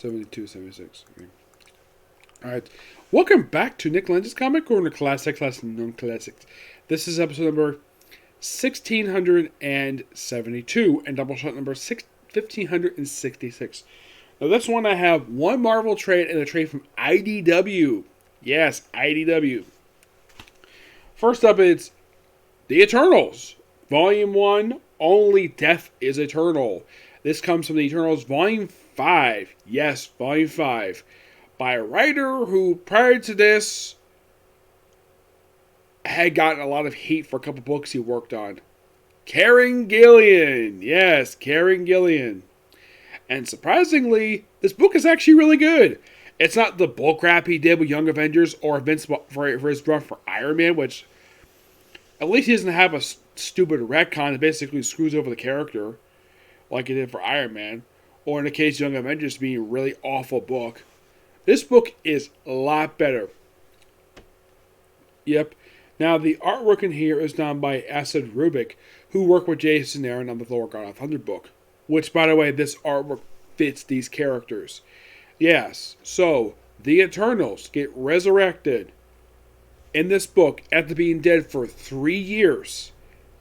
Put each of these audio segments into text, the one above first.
72, 76. Okay. Alright. Welcome back to Nick Lenz's Comic Corner Classic, Classic, Non-Classics. This is episode number 1672 and Doubleshot number 1566. Now, this one I have one Marvel trade and a trade from IDW. Yes, IDW. First up, it's The Eternals. Volume 1, Only Death is Eternal. This comes from The Eternals Volume 5. Yes, Volume 5. By a writer who, prior to this, had gotten a lot of hate for a couple books he worked on. Kieran Gillen. Yes, Kieran Gillen. And surprisingly, this book is actually really good. It's not the bullcrap he did with Young Avengers or Invincible for his run for Iron Man, which at least he doesn't have a stupid retcon that basically screws over the character like he did for Iron Man, or in the case of Young Avengers being a really awful book. This book is a lot better. Yep. Now, the artwork in here is done by Acid Rubik, who worked with Jason Aaron on the Thor God of Thunder book. Which, by the way, this artwork fits these characters. Yes, so, the Eternals get resurrected in this book after being dead for 3 years.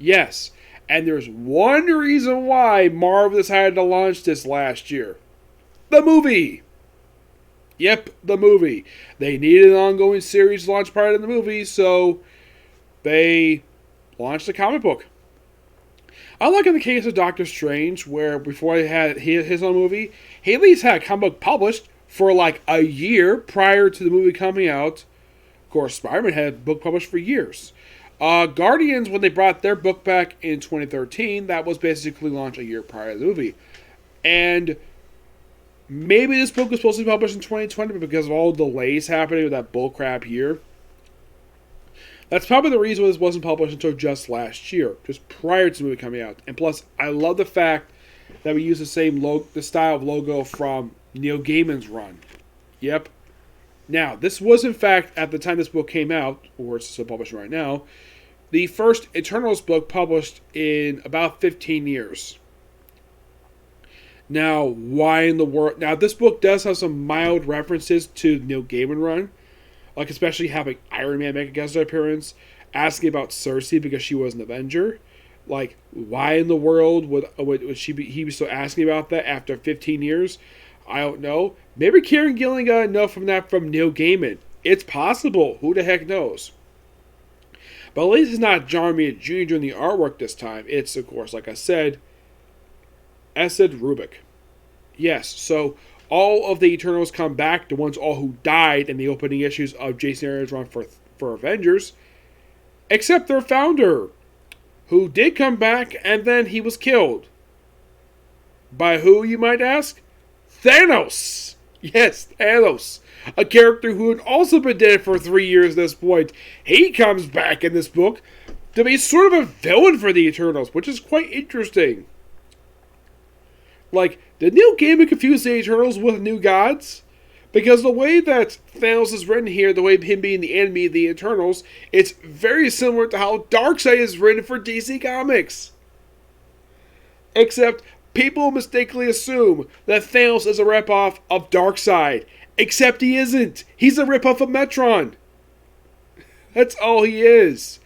Yes, and there's one reason why Marvel decided to launch this last year. The movie! Yep, the movie. They needed an ongoing series launch prior to the movie, so they launched a comic book. Unlike in the case of Doctor Strange, where before he had his own movie, he at least had a comic book published for like a year prior to the movie coming out. Of course, Spider-Man had a book published for years. Guardians, when they brought their book back in 2013, that was basically launched a year prior to the movie. And maybe this book was supposed to be published in 2020, but because of all the delays happening with that bullcrap year, that's probably the reason why this wasn't published until just last year, just prior to the movie coming out. And plus, I love the fact that we use the same the style of logo from Neil Gaiman's run. Yep. Now, this was in fact, at the time this book came out, or it's still published right now, the first Eternals book published in about 15 years. Now, why in the world? Now, this book does have some mild references to Neil Gaiman run, like especially having Iron Man make a guest appearance, asking about Cersei because she was an Avenger. Like, why in the world would he be still asking about that after 15 years? I don't know. Maybe Kieran Gillen got enough from that from Neil Gaiman. It's possible. Who the heck knows? But at least it's not John Romita Jr. doing the artwork this time. It's, of course, like I said, Acid Rubik. Yes, so all of the Eternals come back, the ones all who died in the opening issues of Jason Aaron's run for Avengers, except their founder, who did come back and then he was killed. By who, you might ask? Thanos! Yes, Thanos. A character who had also been dead for 3 years at this point. He comes back in this book to be sort of a villain for the Eternals, which is quite interesting. Like, did Neil Gaiman confuse the Eternals with New Gods? Because the way that Thanos is written here, the way of him being the enemy of the Eternals, it's very similar to how Darkseid is written for DC Comics. Except, people mistakenly assume that Thanos is a ripoff of Darkseid. Except he isn't. He's a ripoff of Metron. That's all he is.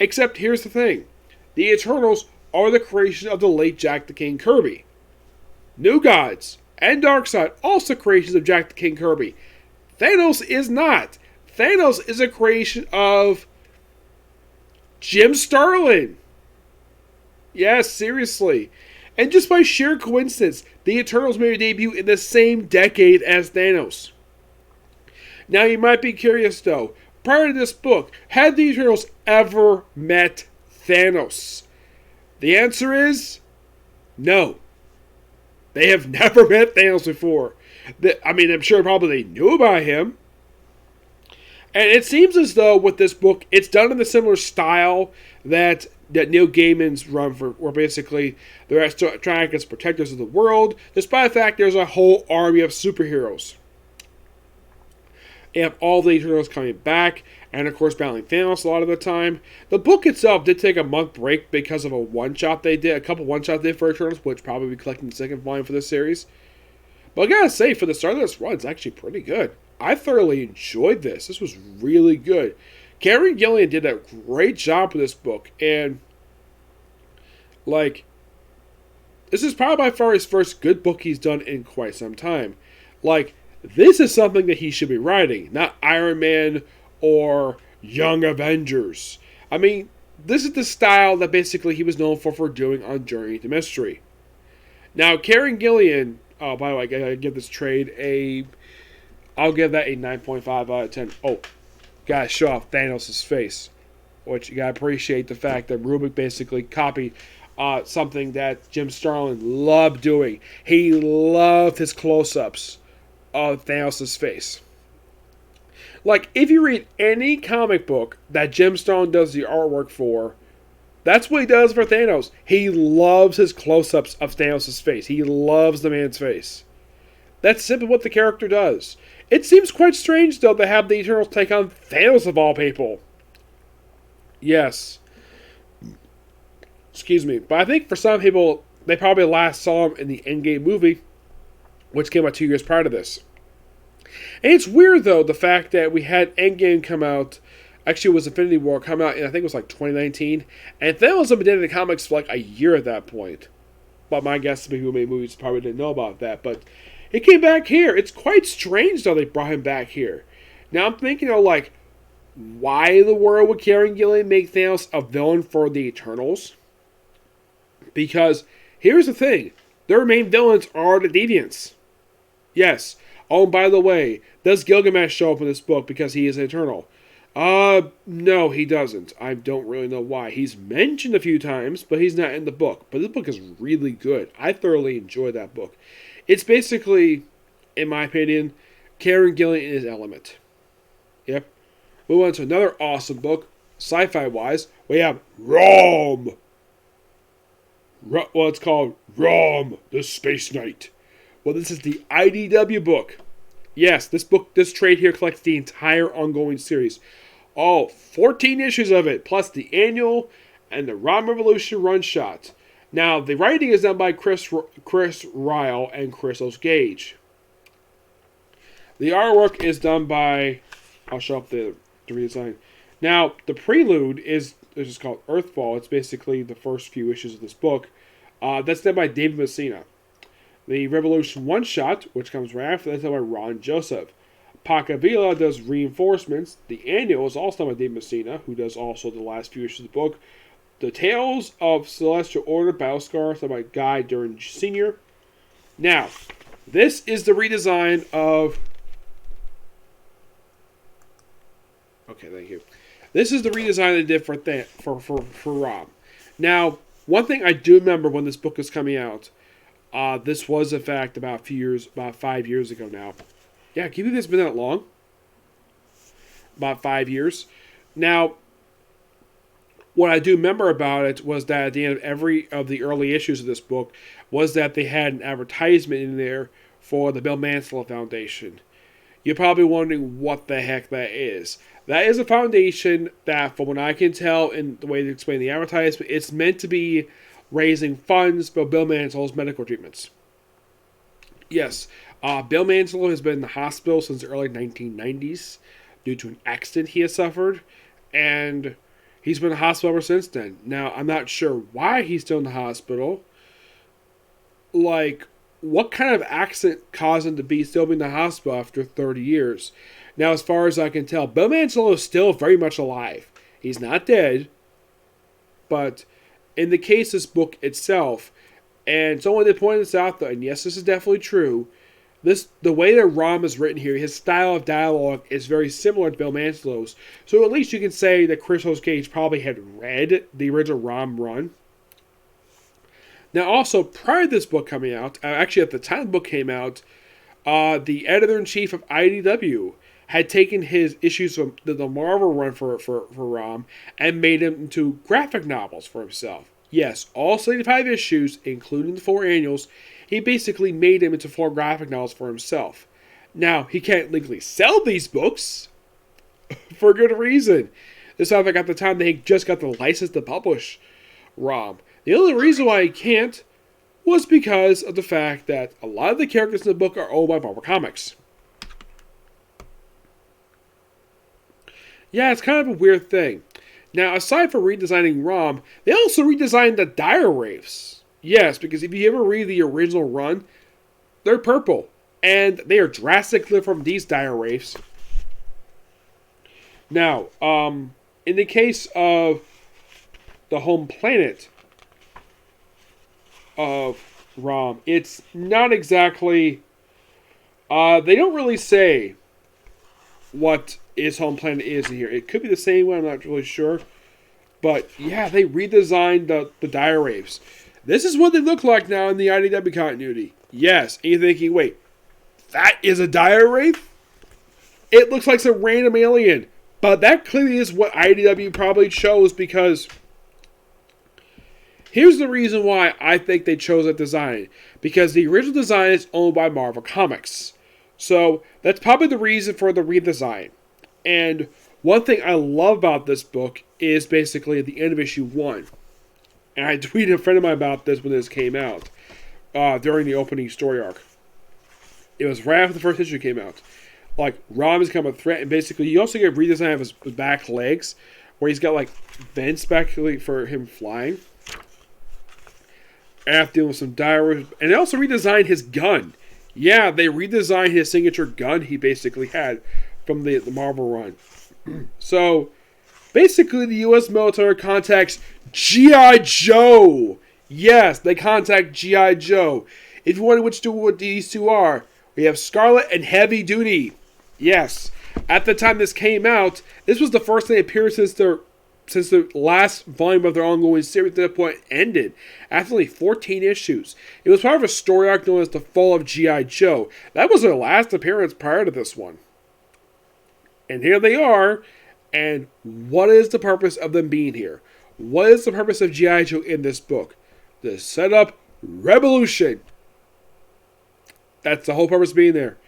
Except, here's the thing. The Eternals are the creation of the late Jack the King Kirby. New Gods and Darkseid, also creations of Jack the King Kirby. Thanos is not. Thanos is a creation of Jim Starlin. Yes, seriously. And just by sheer coincidence, the Eternals made a debut in the same decade as Thanos. Now you might be curious though, prior to this book, had the Eternals ever met Thanos? The answer is no. They have never met Thanos before. I'm sure probably they knew about him. And it seems as though with this book, it's done in the similar style that Neil Gaiman's run for, where basically they're trying as protectors of the world, despite the fact there's a whole army of superheroes. You have all the Eternals coming back, and of course battling Thanos a lot of the time. The book itself did take a month break because of a one-shot they did, a couple one-shots they did for Eternals, which probably be collecting the second volume for this series. But I gotta say, for the start of this run, it's actually pretty good. I thoroughly enjoyed this. This was really good. Karen Gillian did a great job with this book, and like, this is probably by far his first good book he's done in quite some time. Like, this is something that he should be writing, not Iron Man or Young Avengers. I mean, this is the style that basically he was known for doing on Journey to Mystery. Now, Karen Gillian, oh, by the way, I gotta give this trade I'll give that a 9.5 out of 10. Oh, gotta show off Thanos' face. Which you gotta appreciate the fact that Rubik basically copied something that Jim Starlin loved doing. He loved his close-ups of Thanos' face. Like, if you read any comic book that Jim Starlin does the artwork for, that's what he does for Thanos. He loves his close-ups of Thanos' face. He loves the man's face. That's simply what the character does. It seems quite strange, though, to have the Eternals take on Thanos of all people. Yes. Excuse me. But I think for some people, they probably last saw him in the Endgame movie, which came out 2 years prior to this. And it's weird, though, the fact that we had Endgame come out. Actually, it was Infinity War come out, and I think it was like 2019. And Thanos had been in the comics for like a year at that point. But my guess is people who made movies probably didn't know about that. But he came back here. It's quite strange, though, they brought him back here. Now I'm thinking, like, why in the world would Karen Gillian make Thanos a villain for the Eternals? Because here's the thing. Their main villains are the Deviants. Yes. Oh, and by the way, does Gilgamesh show up in this book because he is an Eternal? No, he doesn't. I don't really know why. He's mentioned a few times, but he's not in the book. But this book is really good. I thoroughly enjoyed that book. It's basically, in my opinion, Karen Gillian in his element. Yep. Move on to another awesome book, sci-fi wise. We have ROM. Well, it's called ROM The Space Night. Well, this is the IDW book. Yes, this trade here collects the entire ongoing series. All 14 issues of it, plus the annual and the ROM Revolution one-shot. Now, the writing is done by Chris Ryall and Chris Gage. The artwork is done by... I'll show up the redesign. Now, the prelude is just called Earthfall. It's basically the first few issues of this book. That's done by David Messina. The Revolution one-shot, which comes right after, that's done by Ron Joseph. Pacavilla does reinforcements. The annual is also done by David Messina, who does also the last few issues of the book. The Tales of Celestial Order Battlescar, done by Guy Duran Sr. Now, this is the redesign of... Okay, thank you. This is the redesign they did for ROM. Now, one thing I do remember when this book was coming out, this was in fact about 5 years ago now. Yeah, can you believe it's been that long? About 5 years. Now, what I do remember about it was that at the end of every of the early issues of this book was that they had an advertisement in there for the Bill Mansell Foundation. You're probably wondering what the heck that is. That is a foundation that, from what I can tell in the way they explain the advertisement, it's meant to be raising funds for Bill Mansell's medical treatments. Yes, Bill Mansell has been in the hospital since the early 1990s due to an accident he has suffered, and he's been in the hospital ever since then. Now, I'm not sure why he's still in the hospital. Like, what kind of accident caused him to still be in the hospital after 30 years? Now, as far as I can tell, Bill Mansell is still very much alive. He's not dead. But in the case of this book itself, and someone did point this out, though, and yes, this is definitely true, the way that ROM is written here, his style of dialogue is very similar to Bill Mansell's. So at least you can say that Chris Gage probably had read the original ROM run. Now, also, prior to this book coming out, actually at the time the book came out, the editor-in-chief of IDW had taken his issues from the Marvel run for ROM and made them into graphic novels for himself. Yes, all 75 issues, including the 4 annuals, he basically made them into 4 graphic novels for himself. Now, he can't legally sell these books for good reason. This sounds like at the time they just got the license to publish ROM. The only reason why he can't was because of the fact that a lot of the characters in the book are owned by Marvel Comics. Yeah, it's kind of a weird thing. Now, aside from redesigning ROM, they also redesigned the Dire Wraiths. Yes, because if you ever read the original run, they're purple. And they are drastically from these Dire Wraiths. Now, in the case of the home planet of ROM, it's not exactly... they don't really say what his home planet is in here. It could be the same one, I'm not really sure. But, yeah, they redesigned the Dire Wraiths. This is what they look like now in the IDW continuity. Yes, and you're thinking, wait, that is a Dire Wraith? It looks like some random alien. But that clearly is what IDW probably chose, because here's the reason why I think they chose that design. Because the original design is owned by Marvel Comics. So that's probably the reason for the redesign. And one thing I love about this book is basically at the end of issue 1. And I tweeted a friend of mine about this when this came out. During the opening story arc. It was right after the first issue came out. Like, ROM has become a threat, and basically you also get a redesign of his back legs, where he's got, like, vents back for him flying. After dealing with some dire... And they also redesigned his gun. Yeah, they redesigned his signature gun he basically had from the Marvel run. So, basically the U.S. military contacts G.I. Joe. Yes, they contact G.I. Joe. If you wonder what these two are, we have Scarlet and Heavy Duty. Yes. At the time this came out, this was the first thing that appeared since the last volume of their ongoing series at that point ended. After only 14 issues. It was part of a story arc known as The Fall of G.I. Joe. That was their last appearance prior to this one. And here they are. And what is the purpose of them being here? What is the purpose of G.I. Joe in this book? To set up Revolution. That's the whole purpose of being there.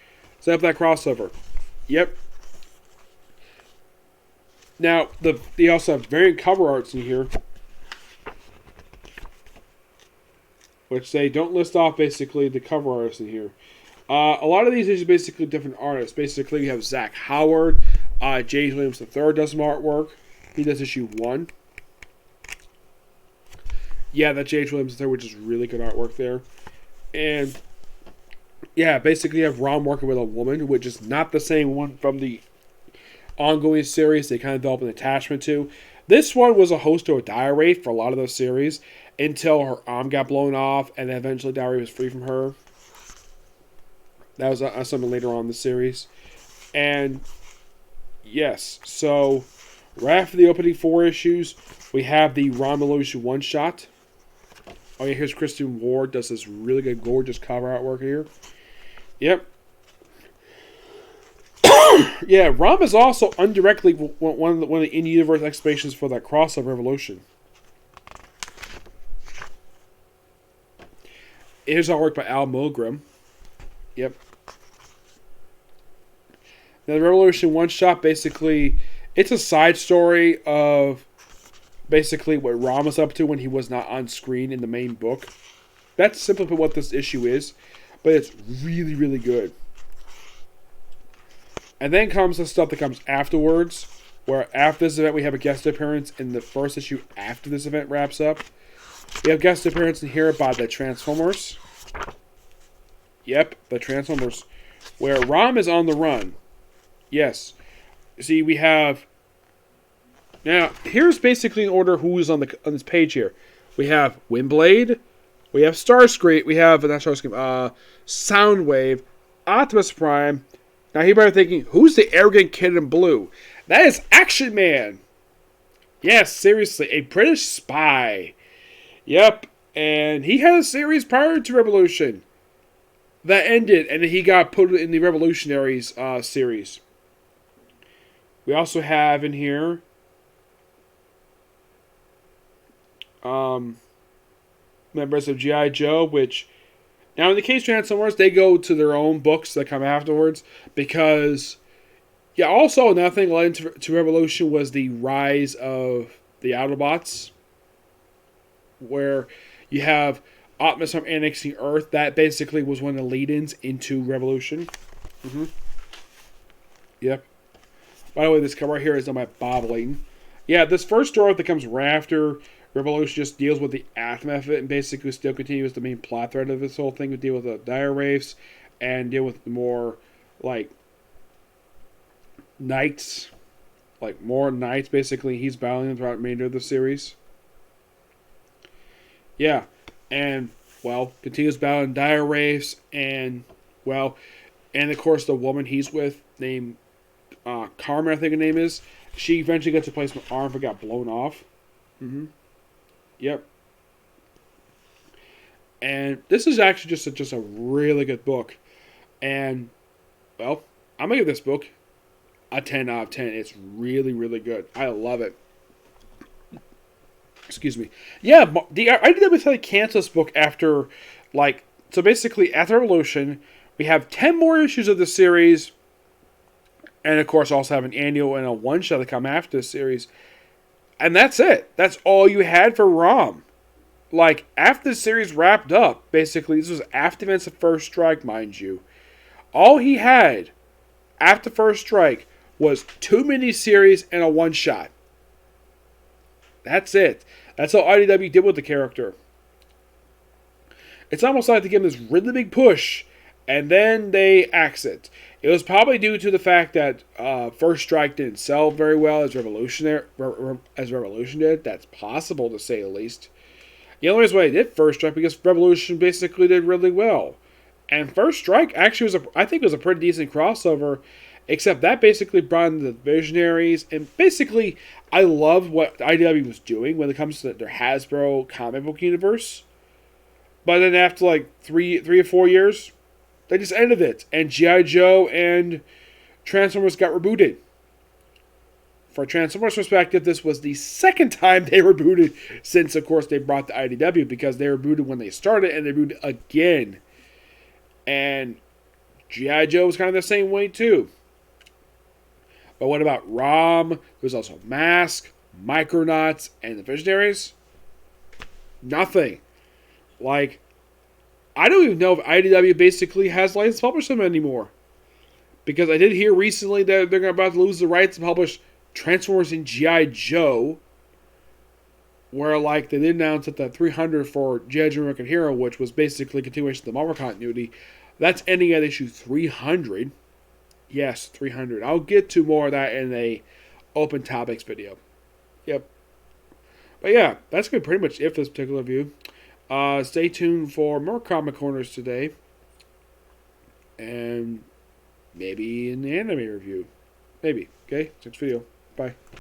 Set up that crossover. Yep. Now, they also have variant cover arts in here, which they don't list off basically the cover artists in here. A lot of these are basically different artists. Basically, you have Zach Howard. James Williams III does some artwork. He does issue 1. Yeah, that's James Williams III, which is really good artwork there. And yeah, basically you have Ron working with a woman, which is not the same one from the ongoing series they kind of developed an attachment to. This one was a host to a Dire Wraith for a lot of those series until her arm got blown off, and then eventually Dire Wraith was free from her. That was something later on in the series. And yes, so right after the opening 4 issues, we have the ROM Revolution one-shot. Oh yeah, here's Kristen Ward, does this really good, gorgeous cover artwork here. Yep. Yeah, ROM is also indirectly one of the in-universe explanations for that crossover revolution. Here's artwork by Al Milgram. Yep. Now, the Revolution one-shot, basically, it's a side story of basically what ROM was up to when he was not on screen in the main book. That's simply what this issue is, but it's really, really good. And then comes the stuff that comes afterwards, where after this event we have a guest appearance in the first issue after this event wraps up. We have guest appearance in here by the Transformers. Yep, the Transformers, where ROM is on the run. Yes. See, we have... Now, here's basically in order who's on this page here. We have Windblade, we have Starscream, we have, not Starscream, Soundwave, Optimus Prime. Now, you're probably thinking, who's the arrogant kid in blue? That is Action Man. Yes, seriously, a British spy. Yep, and he had a series prior to Revolution that ended, and he got put in the Revolutionaries series. We also have in here members of G.I. Joe, which now in the case of Transformers, they go to their own books that come afterwards because, yeah, also another thing led to Revolution was the rise of the Autobots, where you have Optimus from annexing Earth. That basically was one of the lead-ins into Revolution. Yep. By the way, this cover right here is done by Bob Layton. Yeah, this first story that comes right after Revolution just deals with the aftermath of it and basically still continues the main plot thread of this whole thing. We deal with the dire wraiths and deal with more, like, knights. Like, more knights, basically. He's battling them throughout the remainder of the series. Yeah. And, well, continues battling dire wraiths and, well, and of course the woman he's with named Carmen, I think her name is. She eventually gets a replacement arm that got blown off. Yep. And this is actually just a really good book. And, well, I'm going to give this book a 10 out of 10. It's really, really good. I love it. Excuse me. Yeah, the IDW decided to cancel this book after, like, so basically after Revolution, we have 10 more issues of the series. And, of course, also have an annual and a one-shot that come after this series. And that's it. That's all you had for ROM. Like, after the series wrapped up, basically, this was after events of First Strike, mind you. All he had after First Strike was 2 miniseries and a one-shot. That's it. That's all IDW did with the character. It's almost like they give him this really big push, and then they axe it. It was probably due to the fact that First Strike didn't sell very well as Revolution did. That's possible, to say the least. The only reason why they did First Strike because Revolution basically did really well. And First Strike actually I think it was a pretty decent crossover, except that basically brought in the Visionaries. And basically, I love what IDW was doing when it comes to their Hasbro comic book universe. But then after like three or 4 years, they just ended it. And G.I. Joe and Transformers got rebooted. For a Transformers perspective, this was the second time they rebooted since, of course, they brought the IDW, because they rebooted when they started and they rebooted again. And G.I. Joe was kind of the same way, too. But what about ROM? There was also Mask, Micronauts, and the Visionaries. Nothing. Like, I don't even know if IDW basically has license to publish them anymore. Because I did hear recently that they're about to lose the rights to publish Transformers and G.I. Joe. Where, like, they did announce that the 300 for G.I. Joe American Hero, which was basically a continuation of the Marvel continuity, that's ending at issue 300. Yes, 300. I'll get to more of that in a open topics video. Yep. But yeah, that's going to be pretty much it for this particular review. Stay tuned for more comic corners today. And maybe an anime review. Maybe. Okay? Next video. Bye.